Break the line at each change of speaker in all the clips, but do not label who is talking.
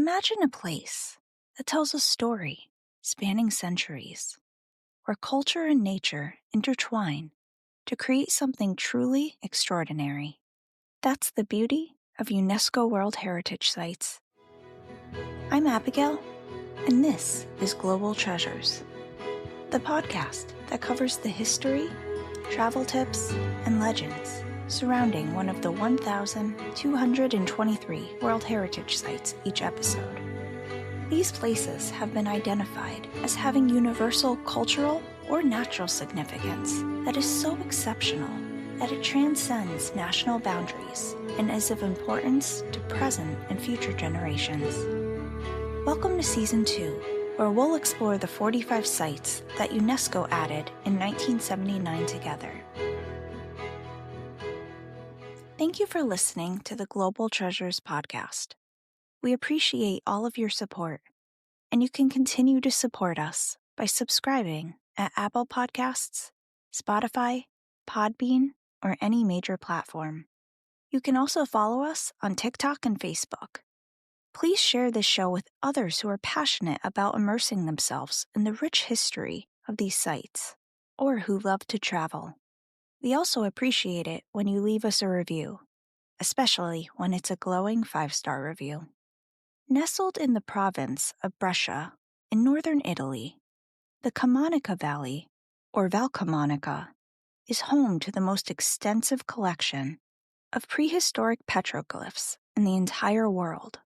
Imagine a place that tells a story spanning centuries, where culture and nature intertwine to create something truly extraordinary. That's the beauty of UNESCO World Heritage Sites. I'm Abigail, and this is Global Treasures, the podcast that covers the history, travel tips, and legends surrounding one of the 1,223 World Heritage Sites each episode. These places have been identified as having universal cultural or natural significance that is so exceptional that it transcends national boundaries and is of importance to present and future generations. Welcome to Season 2, where we'll explore the 45 sites that UNESCO added in 1979 together. Thank you for listening to the Global Treasures podcast. We appreciate all of your support, and you can continue to support us by subscribing at Apple Podcasts, Spotify, Podbean, or any major platform. You can also follow us on TikTok and Facebook. Please share this show with others who are passionate about immersing themselves in the rich history of these sites, or who love to travel. We also appreciate it when you leave us a review, especially when it's a glowing 5-star review. Nestled in the province of Brescia in northern Italy, the Camonica Valley, or Valcamonica, is home to the most extensive collection of prehistoric petroglyphs in the entire world.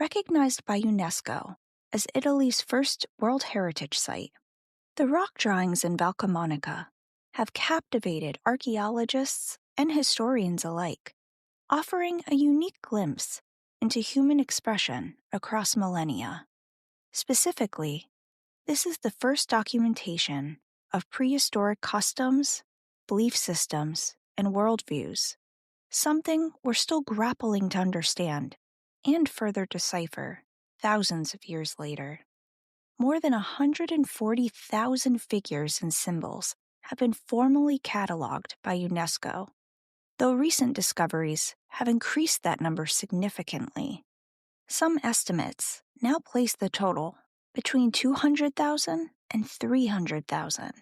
Recognized by UNESCO as Italy's first World Heritage Site, the rock drawings in Valcamonica have captivated archaeologists and historians alike, offering a unique glimpse into human expression across millennia. Specifically, this is the first documentation of prehistoric customs, belief systems, and worldviews, something we're still grappling to understand and further decipher thousands of years later. More than 140,000 figures and symbols have been formally cataloged by UNESCO, though recent discoveries have increased that number significantly. Some estimates now place the total between 200,000 and 300,000.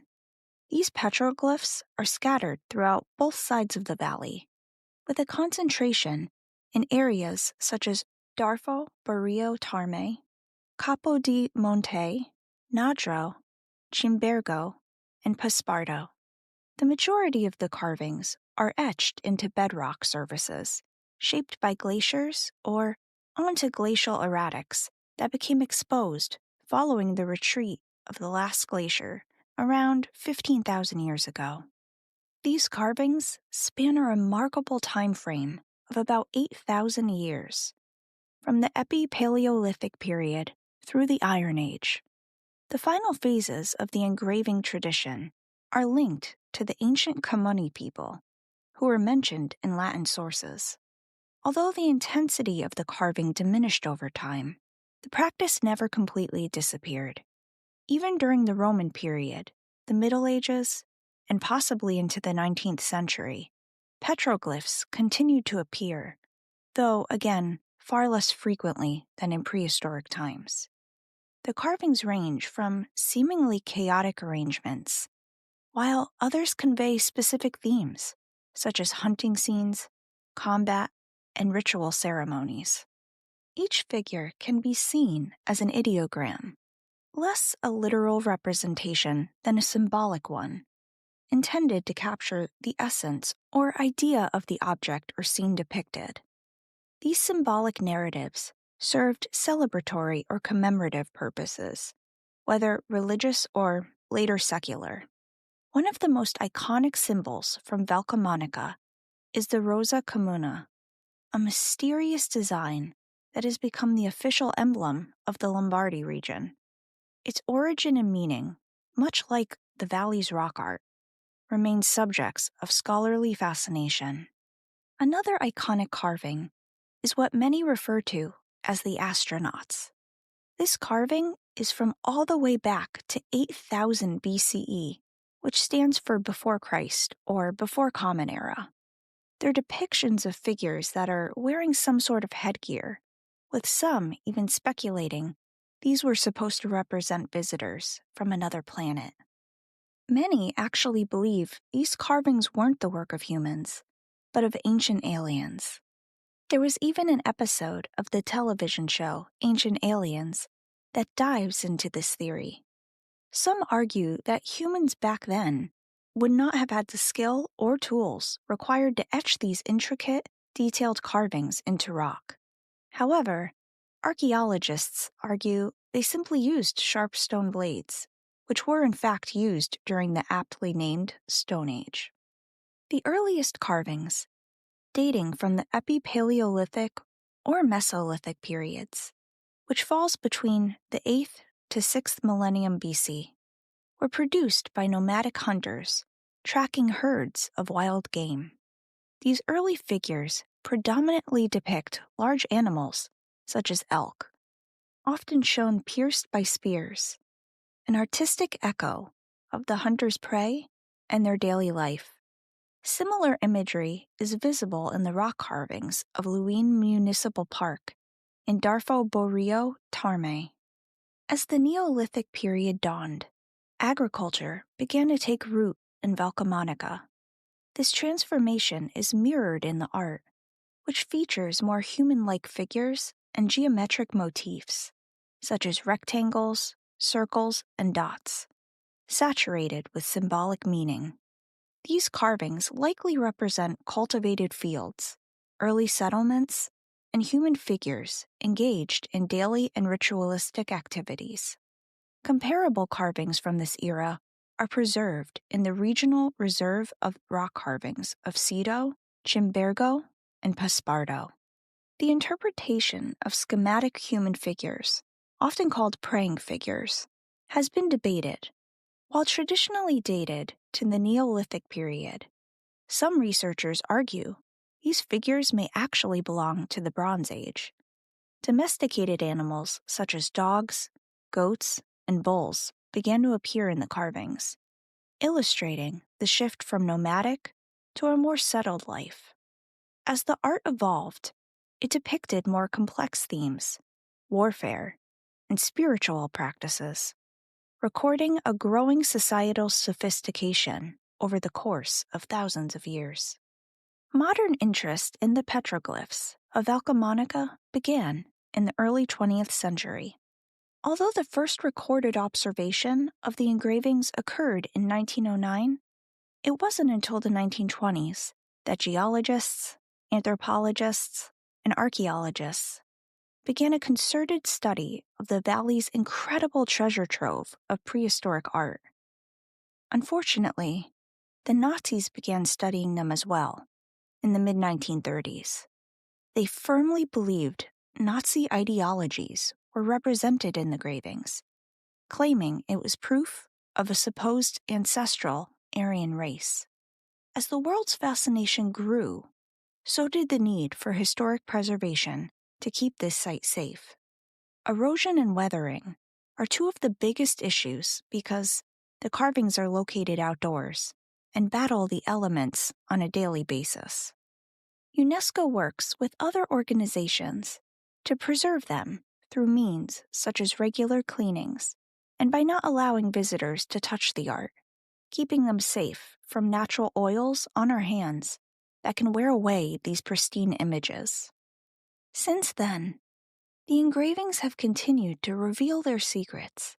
These petroglyphs are scattered throughout both sides of the valley, with a concentration in areas such as Darfo, Barrio Tarme, Capo di Monte, Nadro, Cimbergo, and Paspardo. The majority of the carvings are etched into bedrock surfaces, shaped by glaciers or onto glacial erratics that became exposed following the retreat of the last glacier around 15,000 years ago. These carvings span a remarkable time frame of about 8,000 years, from the Epi-Paleolithic period through the Iron Age. The final phases of the engraving tradition are linked to the ancient Camoni people, who are mentioned in Latin sources. Although the intensity of the carving diminished over time, the practice never completely disappeared. Even during the Roman period, the Middle Ages, and possibly into the 19th century, petroglyphs continued to appear, though, again, far less frequently than in prehistoric times. The carvings range from seemingly chaotic arrangements, while others convey specific themes, such as hunting scenes, combat, and ritual ceremonies. Each figure can be seen as an ideogram, less a literal representation than a symbolic one, intended to capture the essence or idea of the object or scene depicted. These symbolic narratives served celebratory or commemorative purposes, whether religious or later secular. One of the most iconic symbols from Valcamonica is the Rosa Comuna, a mysterious design that has become the official emblem of the Lombardy region. Its origin and meaning, much like the valley's rock art, remain subjects of scholarly fascination. Another iconic carving is what many refer to as the astronauts. This carving is from all the way back to 8,000 BCE, which stands for before Christ or before Common Era. They're depictions of figures that are wearing some sort of headgear, with some even speculating these were supposed to represent visitors from another planet. Many actually believe these carvings weren't the work of humans, but of ancient aliens. There was even an episode of the television show Ancient Aliens that dives into this theory. Some argue that humans back then would not have had the skill or tools required to etch these intricate, detailed carvings into rock. However, archaeologists argue they simply used sharp stone blades, which were in fact used during the aptly named Stone Age. The earliest carvings, dating from the Epipaleolithic or Mesolithic periods, which falls between the 8th to 6th millennium BC, were produced by nomadic hunters tracking herds of wild game. These early figures predominantly depict large animals, such as elk, often shown pierced by spears, an artistic echo of the hunter's prey and their daily life. Similar imagery is visible in the rock carvings of Luine Municipal Park in Darfo Borio, Tarme. As the Neolithic period dawned, agriculture began to take root in Valcamonica. This transformation is mirrored in the art, which features more human-like figures and geometric motifs, such as rectangles, circles, and dots, saturated with symbolic meaning. These carvings likely represent cultivated fields, early settlements, and human figures engaged in daily and ritualistic activities. Comparable carvings from this era are preserved in the Regional Reserve of Rock Carvings of Sido, Chimbergo, and Paspardo. The interpretation of schematic human figures, often called praying figures, has been debated. While traditionally dated to the Neolithic period, some researchers argue these figures may actually belong to the Bronze Age. Domesticated animals such as dogs, goats, and bulls began to appear in the carvings, illustrating the shift from nomadic to a more settled life. As the art evolved, it depicted more complex themes, warfare, and spiritual practices, recording a growing societal sophistication over the course of thousands of years. Modern interest in the petroglyphs of Valcamonica began in the early 20th century. Although the first recorded observation of the engravings occurred in 1909, it wasn't until the 1920s that geologists, anthropologists, and archaeologists began a concerted study of the valley's incredible treasure trove of prehistoric art. Unfortunately, the Nazis began studying them as well in the mid-1930s. They firmly believed Nazi ideologies were represented in the engravings, claiming it was proof of a supposed ancestral Aryan race. As the world's fascination grew, so did the need for historic preservation to keep this site safe. Erosion and weathering are two of the biggest issues because the carvings are located outdoors and battle the elements on a daily basis. UNESCO works with other organizations to preserve them through means such as regular cleanings and by not allowing visitors to touch the art, keeping them safe from natural oils on our hands that can wear away these pristine images. Since then, the engravings have continued to reveal their secrets,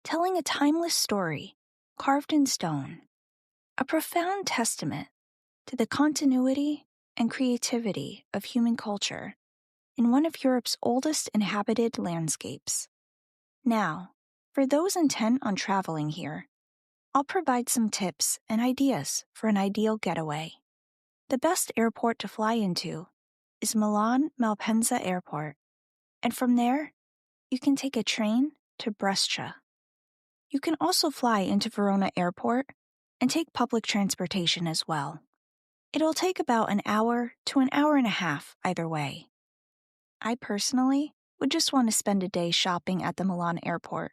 telling a timeless story carved in stone, a profound testament to the continuity and creativity of human culture in one of Europe's oldest inhabited landscapes. Now, for those intent on traveling here, I'll provide some tips and ideas for an ideal getaway. The best airport to fly into is Milan Malpensa Airport, and from there, you can take a train to Brescia. You can also fly into Verona Airport and take public transportation as well. It'll take about an hour to an hour and a half either way. I personally would just want to spend a day shopping at the Milan Airport,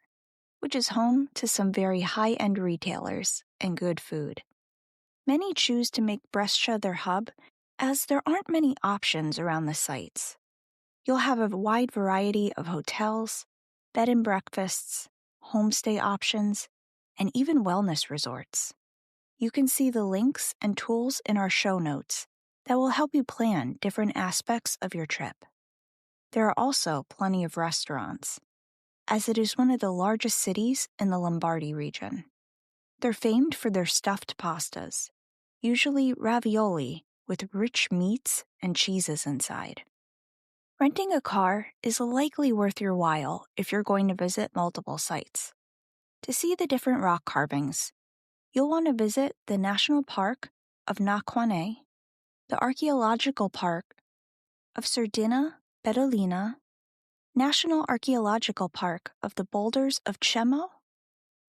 which is home to some very high-end retailers and good food. Many choose to make Brescia their hub as there aren't many options around the sites. You'll have a wide variety of hotels, bed and breakfasts, homestay options, and even wellness resorts. You can see the links and tools in our show notes that will help you plan different aspects of your trip. There are also plenty of restaurants, as it is one of the largest cities in the Lombardy region. They're famed for their stuffed pastas, usually ravioli with rich meats and cheeses inside. Renting a car is likely worth your while if you're going to visit multiple sites. To see the different rock carvings, you'll want to visit the National Park of Naquane, the Archaeological Park of Sardina Bedolina, National Archaeological Park of the Boulders of Cemo,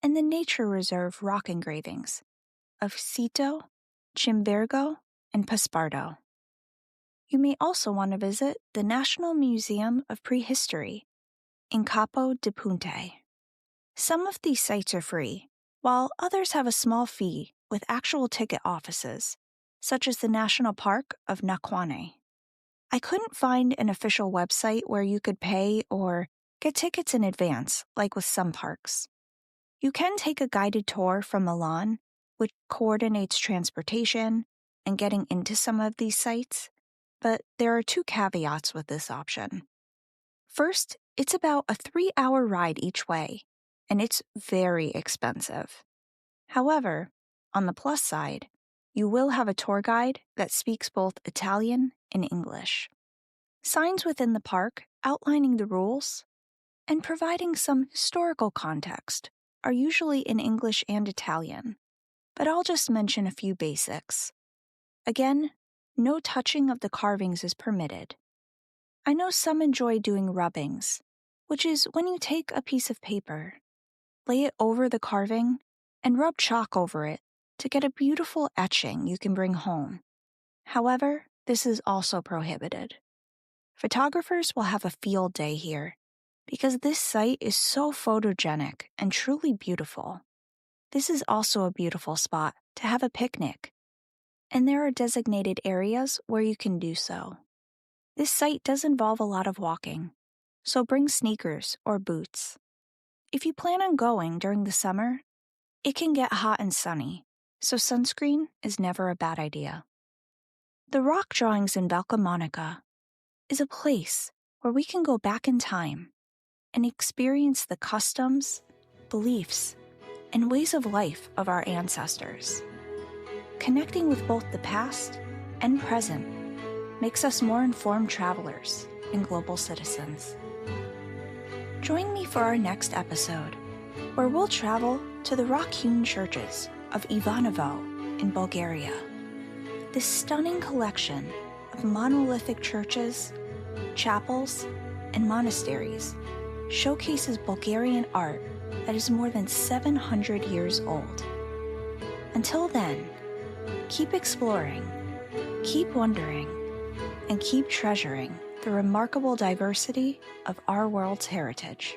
and the Nature Reserve rock engravings of Cito, Cimbergo, and Paspardo. You may also want to visit the National Museum of Prehistory in Capo di Ponte. Some of these sites are free, while others have a small fee with actual ticket offices, such as the National Park of Naquane. I couldn't find an official website where you could pay or get tickets in advance, like with some parks. You can take a guided tour from Milan, which coordinates transportation and getting into some of these sites, but there are 2 caveats with this option. First, it's about a 3-hour ride each way, and it's very expensive. However, on the plus side, you will have a tour guide that speaks both Italian and English. Signs within the park outlining the rules and providing some historical context are usually in English and Italian, but I'll just mention a few basics. Again, no touching of the carvings is permitted. I know some enjoy doing rubbings, which is when you take a piece of paper, lay it over the carving, and rub chalk over it to get a beautiful etching you can bring home. However, this is also prohibited. Photographers will have a field day here because this site is so photogenic and truly beautiful. This is also a beautiful spot to have a picnic, and there are designated areas where you can do so. This site does involve a lot of walking, so bring sneakers or boots. If you plan on going during the summer, it can get hot and sunny, so sunscreen is never a bad idea. The rock drawings in Valcamonica is a place where we can go back in time and experience the customs, beliefs, and ways of life of our ancestors. Connecting with both the past and present makes us more informed travelers and global citizens. Join me for our next episode, where we'll travel to the rock-hewn churches of Ivanovo in Bulgaria. This stunning collection of monolithic churches, chapels, and monasteries showcases Bulgarian art that is more than 700 years old. Until then, keep exploring, keep wondering, and keep treasuring the remarkable diversity of our world's heritage.